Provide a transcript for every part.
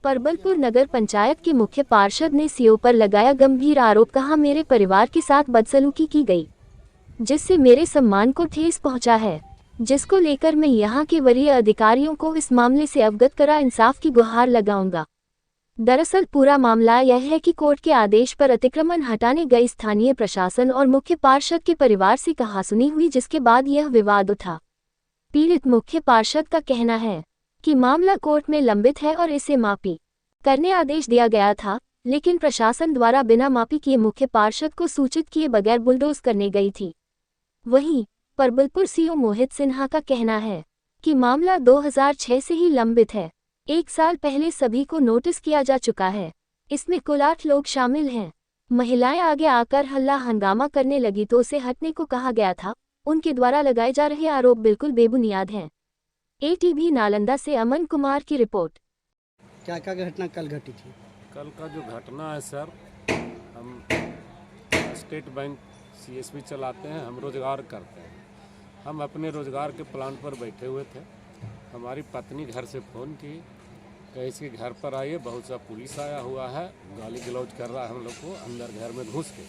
परबलपुर नगर पंचायत के मुख्य पार्षद ने सीओ पर लगाया गंभीर आरोप। कहा, मेरे परिवार के साथ बदसलूकी की गई, जिससे मेरे सम्मान को ठेस पहुंचा है, जिसको लेकर मैं यहां के वरीय अधिकारियों को इस मामले से अवगत करा इंसाफ की गुहार लगाऊंगा। दरअसल पूरा मामला यह है कि कोर्ट के आदेश पर अतिक्रमण हटाने गई स्थानीय प्रशासन और मुख्य पार्षद के परिवार से कहासुनी हुई, जिसके बाद यह विवाद उठा। पीड़ित मुख्य पार्षद का कहना है कि मामला कोर्ट में लंबित है और इसे मापी करने आदेश दिया गया था, लेकिन प्रशासन द्वारा बिना मापी किए मुख्य पार्षद को सूचित किए बगैर बुलडोज करने गई थी। वहीं परबलपुर सीओ मोहित सिन्हा का कहना है कि मामला 2006 से ही लंबित है। 1 साल पहले सभी को नोटिस किया जा चुका है। इसमें कुल 8 लोग शामिल हैं। महिलाएं आगे आकर हल्ला हंगामा करने लगी तो उसे हटने को कहा गया था। उनके द्वारा लगाए जा रहे आरोप बिल्कुल बेबुनियाद हैं। एटीवी नालंदा से अमन कुमार की रिपोर्ट। क्या क्या घटना कल घटी थी? कल का जो घटना है सर, हम स्टेट बैंक सीएसपी चलाते हैं, हम रोजगार करते हैं। हम अपने रोजगार के प्लांट पर बैठे हुए थे। हमारी पत्नी घर से फ़ोन की कि इसके घर पर आइए, बहुत सा पुलिस आया हुआ है, गाली गलौज कर रहा है हम लोग को अंदर घर में घुस के।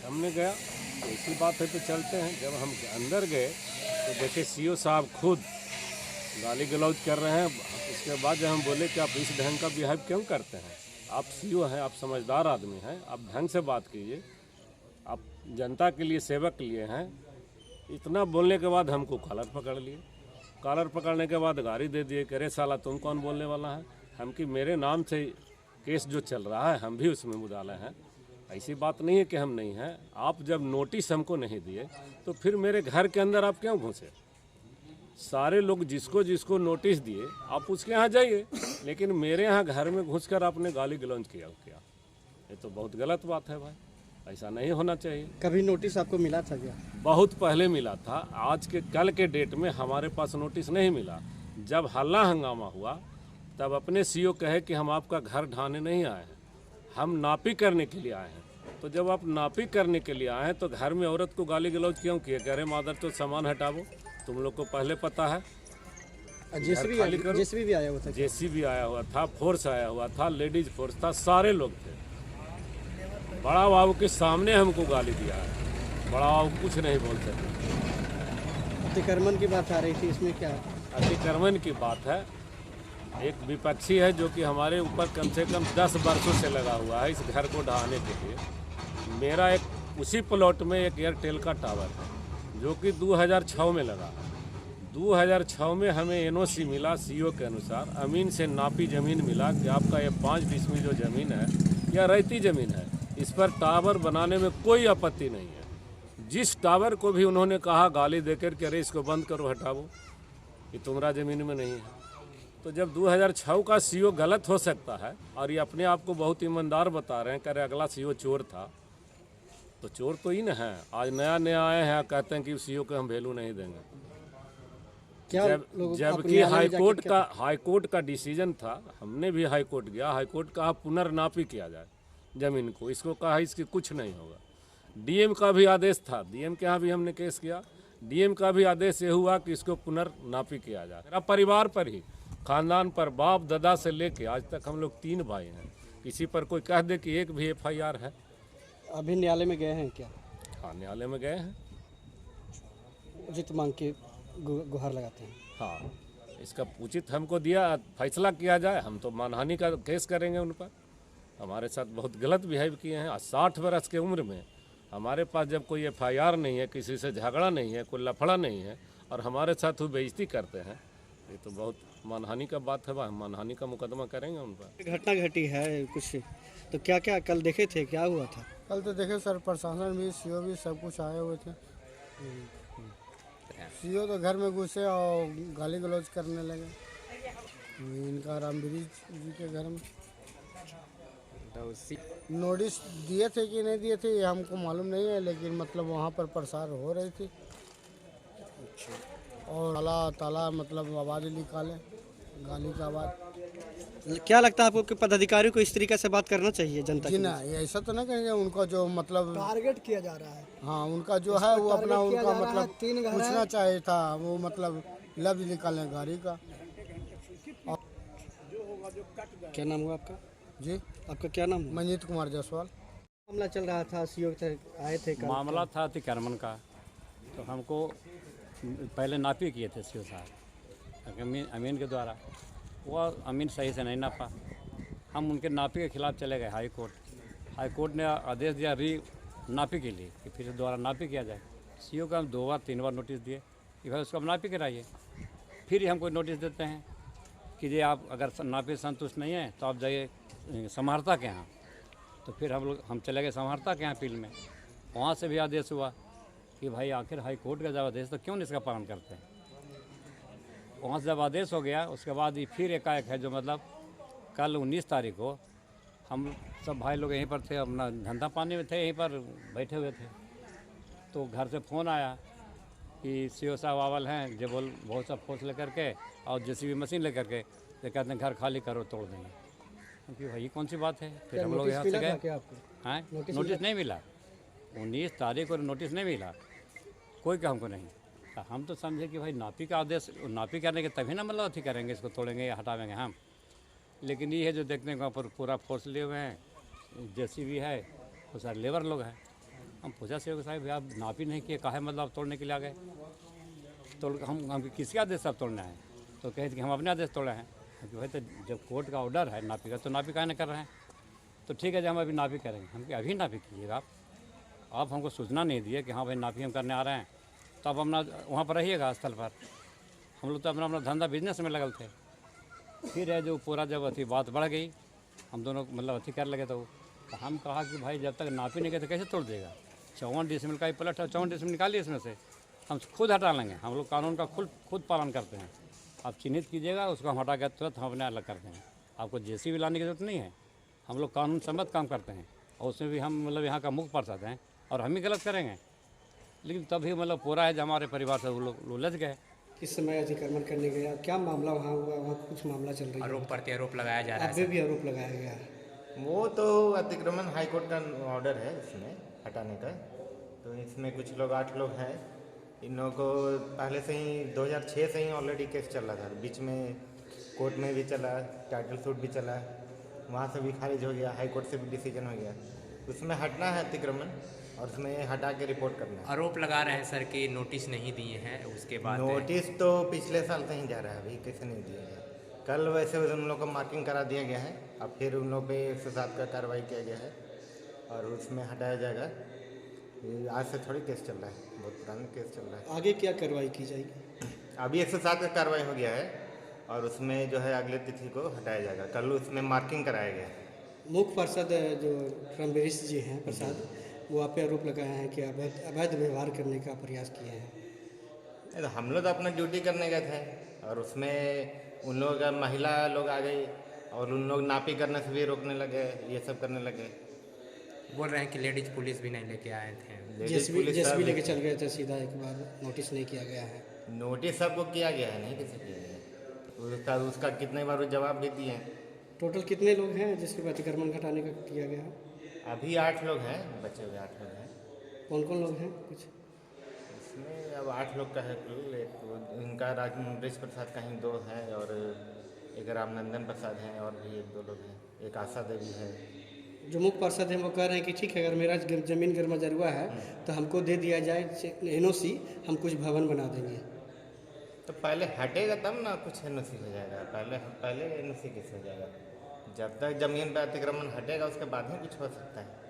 हमने गया तो ऐसी बात है तो चलते हैं। जब हम अंदर गए तो देखे सीओ साहब खुद गाली गलौज कर रहे हैं। उसके बाद जब हम बोले कि आप इस ढंग का बिहेव क्यों करते हैं, आप सीओ हैं, आप समझदार आदमी हैं, आप ढंग से बात कीजिए, आप जनता के लिए सेवक लिए हैं। इतना बोलने के बाद हमको कॉलर पकड़ लिए। कॉलर पकड़ने के बाद गाड़ी दे दिए कि अरे साला तुम कौन बोलने वाला है। हम कि मेरे नाम से केस जो चल रहा है हम भी उसमें मुदाले हैं। ऐसी बात नहीं है कि हम नहीं हैं। आप जब नोटिस हमको नहीं दिए तो फिर मेरे घर के अंदर आप क्यों घुसे? सारे लोग जिसको जिसको नोटिस दिए आप उसके यहाँ जाइए, लेकिन मेरे यहाँ घर में घुसकर आपने गाली गलौज किया। ये तो बहुत गलत बात है भाई, ऐसा नहीं होना चाहिए। कभी नोटिस आपको मिला था क्या? बहुत पहले मिला था। आज के कल के डेट में हमारे पास नोटिस नहीं मिला। जब हल्ला हंगामा हुआ तब अपने सीओ कहे कि हम आपका घर ढाने नहीं आए हैं, हम नापी करने के लिए आए हैं। तो जब आप नापी करने के लिए आए हैं तो घर में औरत को गाली गलौज क्यों किए? कह रहे मादर तो सामान हटावो, तुम लोग को पहले पता है। जेसीबी भी आया हुआ था? जेसीबी आया हुआ था, फोर्स आया हुआ था, लेडीज फोर्स था, सारे लोग थे। बड़ा बाबू के सामने हमको गाली दिया है। बड़ा बाबू कुछ नहीं बोल सकते। अतिक्रमण की बात आ रही थी, इसमें क्या? अतिक्रमण की बात है। एक विपक्षी है जो कि हमारे ऊपर कम से कम 10 वर्षों से लगा हुआ है इस घर को ढहाने के लिए। मेरा एक उसी प्लॉट में एक एयरटेल का टावर है जो कि 2006 में लगा है। 2006 में हमें एनओसी मिला सीओ के अनुसार, अमीन से नापी ज़मीन मिला कि आपका ये 5 डिसमिल जो ज़मीन है या रैती ज़मीन है, इस पर टावर बनाने में कोई आपत्ति नहीं है। जिस टावर को भी उन्होंने कहा गाली देकर कि अरे इसको बंद करो, हटाओ, ये तुम्हारा ज़मीन में नहीं है। तो जब 2006 का सीओ गलत हो सकता है और ये अपने आप को बहुत ईमानदार बता रहे हैं, कह रहे अगला सीओ चोर था, तो चोर तो ही न है। आज नया आए हैं, कहते हैं कि सीओ को हम वैल्यू नहीं देंगे। जबकि हाईकोर्ट का डिसीजन था। हमने भी हाईकोर्ट गया, हाईकोर्ट कहा पुनर्नापी किया जाए ज़मीन को, इसको कहा इसकी कुछ नहीं होगा। डीएम का भी आदेश था, डीएम के यहाँ भी हमने केस किया। डीएम का भी आदेश ये हुआ कि इसको पुनर्नापी किया जाए। मेरा परिवार पर ही, खानदान पर, बाप दादा से लेके आज तक हम लोग 3 भाई हैं। किसी पर कोई कह दे कि एक भी FIR है। अभी न्यायालय में गए हैं क्या? हाँ, न्यायालय में गए हैं। उचित मांग के गुहार लगाते हैं। हाँ, इसका उचित हमको दिया, फैसला किया जाए। हम तो मानहानि का केस करेंगे उन पर। हमारे साथ बहुत गलत बिहेव किए हैं। 60 वर्ष की उम्र में हमारे पास जब कोई FIR नहीं है, किसी से झगड़ा नहीं है, कोई लफड़ा नहीं है, और हमारे साथ वो बेइज्जती करते हैं, ये तो बहुत मानहानि का बात है। हम मानहानि का मुकदमा करेंगे उन पर। घटना घटी है कुछ, तो क्या क्या कल देखे थे, क्या हुआ था? कल तो देखे सर, प्रशासन भी, सीओ भी, सब कुछ आए हुए थे। सीओ तो घर में घुसे और गाली गलौज करने लगे इनका रामगिरी जी के घर में। नोटिस दिए थे कि नहीं दिए थे ये हमको मालूम नहीं है, लेकिन मतलब वहाँ पर प्रसार हो रही थी और ताला मतलब आवाज़ निकाले, गाली का आवाज़। क्या लगता है आपको कि पदाधिकारियों को इस तरीके से बात करना चाहिए जनता जी ना, ये ऐसा तो नहीं करेंगे। उनका जो मतलब टारगेट किया जा रहा है, हाँ, उनका जो है वो अपना उनका मतलब पूछना चाहिए था, वो मतलब लफ्ज निकालें गाड़ी का। क्या नाम हुआ आपका? जी आपका क्या नाम हुआ? मंजीत कुमार जायसवाल। मामला चल रहा था, सीओ आए थे कल। मामला था अतिक्रमण का। तो हमको पहले नापी किए थे सीओ साहब अमीन के द्वारा। वो अमीन सही से नहीं नापा। हम उनके नापी के खिलाफ चले गए हाई कोर्ट ने आदेश दिया री नापी के लिए कि फिर दोबारा नापी किया जाए। सीओ को हम 2 बार 3 बार नोटिस दिए कि भाई उसको हम नापी कराइए। फिर ही हमको नोटिस देते हैं कि ये आप अगर नापी संतुष्ट नहीं है तो आप जाइए समाहर्ता के यहाँ। तो फिर हम चले गए समाहर्ता के यहाँ अपील में। वहाँ से भी आदेश हुआ कि भाई आखिर हाई कोर्ट का जब आदेश तो क्यों नहीं इसका पालन करते हैं। वहाँ से जब आदेश हो गया उसके बाद ही फिर एकाएक है जो मतलब कल 19 तारीख को हम सब भाई लोग यहीं पर थे, अपना धंधा पानी में थे, यहीं पर बैठे हुए थे। तो घर से फ़ोन आया कि सीओ साहब आवल हैं जो बहुत सा फोर्स लेकर के और जेसीबी मशीन लेकर के तो कहते हैं घर खाली करो, तोड़ देंगे। क्योंकि भाई कौन सी बात है। फिर हम लोग यहाँ से गए। क्या आपको? हाँ, नोटिस नहीं मिला। 19 तारीख को नोटिस नहीं मिला, कोई का हमको नहीं। तो हम तो समझे कि भाई नापी का आदेश, नापी करने के तभी ना मतलब अथी करेंगे, इसको तोड़ेंगे या हटावेंगे हम। लेकिन ये है जो देखने को पर पूरा फोर्स लिए हुए हैं, जेसीबी है, बहुत सारे लेबर लोग हैं। हम पूछा सीओ साहब भाई आप नापी नहीं किए, काहे मतलब तोड़ने के लिए आ गए। तो हम किसके आदेश से तोड़ना है? तो कहे कि हम अपने आदेश तोड़े हैं। कि भाई तो जब कोर्ट का ऑर्डर है नापी का तो नापी काहे नहीं कर रहे हैं। तो ठीक है जब हम अभी नापी करेंगे। हम अभी नापी कीजिएगा आप हमको सूचना नहीं दिए कि हाँ भाई नापी हम करने आ रहे हैं, तो आप अपना वहाँ पर रहिएगा स्थल पर। हम लोग तो अपना धंधा बिजनेस में लगल थे। फिर है जो पूरा जब अथी बात बढ़ गई, हम दोनों मतलब अथी कर लगे। तो हम कहा कि भाई जब तक नापी नहीं गए तो कैसे तोड़ देगा। 54 डिसमिल का ही प्लट है, 54 डिसमिल निकालिए इसमें से, हम खुद हटा लेंगे। हम लोग कानून का खुद पालन करते हैं। आप चिन्हित कीजिएगा, उसको हम हटा कर तुरंत हम अपने अलग करते हैं। आपको जेसीबी लाने की जरूरत नहीं है। हम लोग कानून सम्मत काम करते हैं और उसमें भी हम मतलब यहाँ का मुख्य पार्षद हैं और हम ही गलत करेंगे। लेकिन तभी मतलब पूरा है जब हमारे परिवार से वो लोग उलझ गए। किस समय अतिक्रमण करने गया, क्या मामला वहाँ हुआ? वहाँ कुछ मामला चल रही है, आरोप प्रत्यारोप लगाया जा रहा आप है। भी आरोप लगाया गया है। वो तो अतिक्रमण हाईकोर्ट का ऑर्डर है इसमें हटाने का। तो इसमें कुछ लोग 8 लोग हैं। इन लोगों को पहले से ही 2006 से ही ऑलरेडी केस चल रहा था। बीच में कोर्ट में भी चला, टाइटल सूट भी चला, वहाँ से भी खारिज हो गया, हाई कोर्ट से भी डिसीजन हो गया। उसमें हटना है अतिक्रमण और उसमें हटा के रिपोर्ट करना है। आरोप लगा रहे हैं सर कि नोटिस नहीं दिए हैं, उसके बाद नोटिस तो पिछले साल से ही जा रहा है, अभी कैसे नहीं दिया गया। कल वैसे उन लोग को मार्किंग करा दिया गया है। अब फिर उन लोग पे 107 का कार्रवाई किया गया है और उसमें हटाया जाएगा। ये आज से थोड़ी केस चल रहा है, बहुत पुराना केस चल रहा है। आगे क्या कार्रवाई की जाएगी? अभी 107 का कार्रवाई हो गया है और उसमें जो है अगले तिथि को हटाया जाएगा। कल उसमें मार्किंग कराया गया है। मुख्य पार्षद जो रणबीर जी हैं प्रसाद, वो आप पे आरोप लगाए हैं कि अवैध व्यवहार करने का प्रयास किए हैं। तो हम लोग तो अपना ड्यूटी करने गए थे और उसमें उन लोग महिला लोग आ गई और उन लोग नापी करने से भी रोकने लगे, ये सब करने लगे। बोल रहे हैं कि लेडीज पुलिस भी नहीं लेके आए थे। जेसीबी लेके चल गए थे सीधा, एक बार नोटिस नहीं किया गया है। नोटिस सबको किया गया है, नहीं किसी किया गया। उसका कितने बार वो जवाब भी दिए हैं। टोटल कितने लोग हैं जिसके अतिक्रमण घटाने का किया गया है? अभी 8 लोग हैं, बचे हुए 8 लोग हैं। कौन कौन लोग हैं कुछ? इसमें अब 8 लोग का है कुल। एक तो इनका राजेश प्रसाद का ही 2 हैं और एक रामनंदन प्रसाद हैं और भी 1-2 लोग हैं। एक आशा देवी है। जो मुख्य पार्षद हैं वो कह रहे हैं कि ठीक है, अगर मेरा ज़मीन गरमाजरुआ है तो हमको दे दिया जाए एनओसी, हम कुछ भवन बना देंगे। तो पहले हटेगा तब ना कुछ एनओसी हो जाएगा। पहले एनओसी कैसे हो जाएगा? जब तक ज़मीन पर अतिक्रमण हटेगा उसके बाद ही कुछ हो सकता है।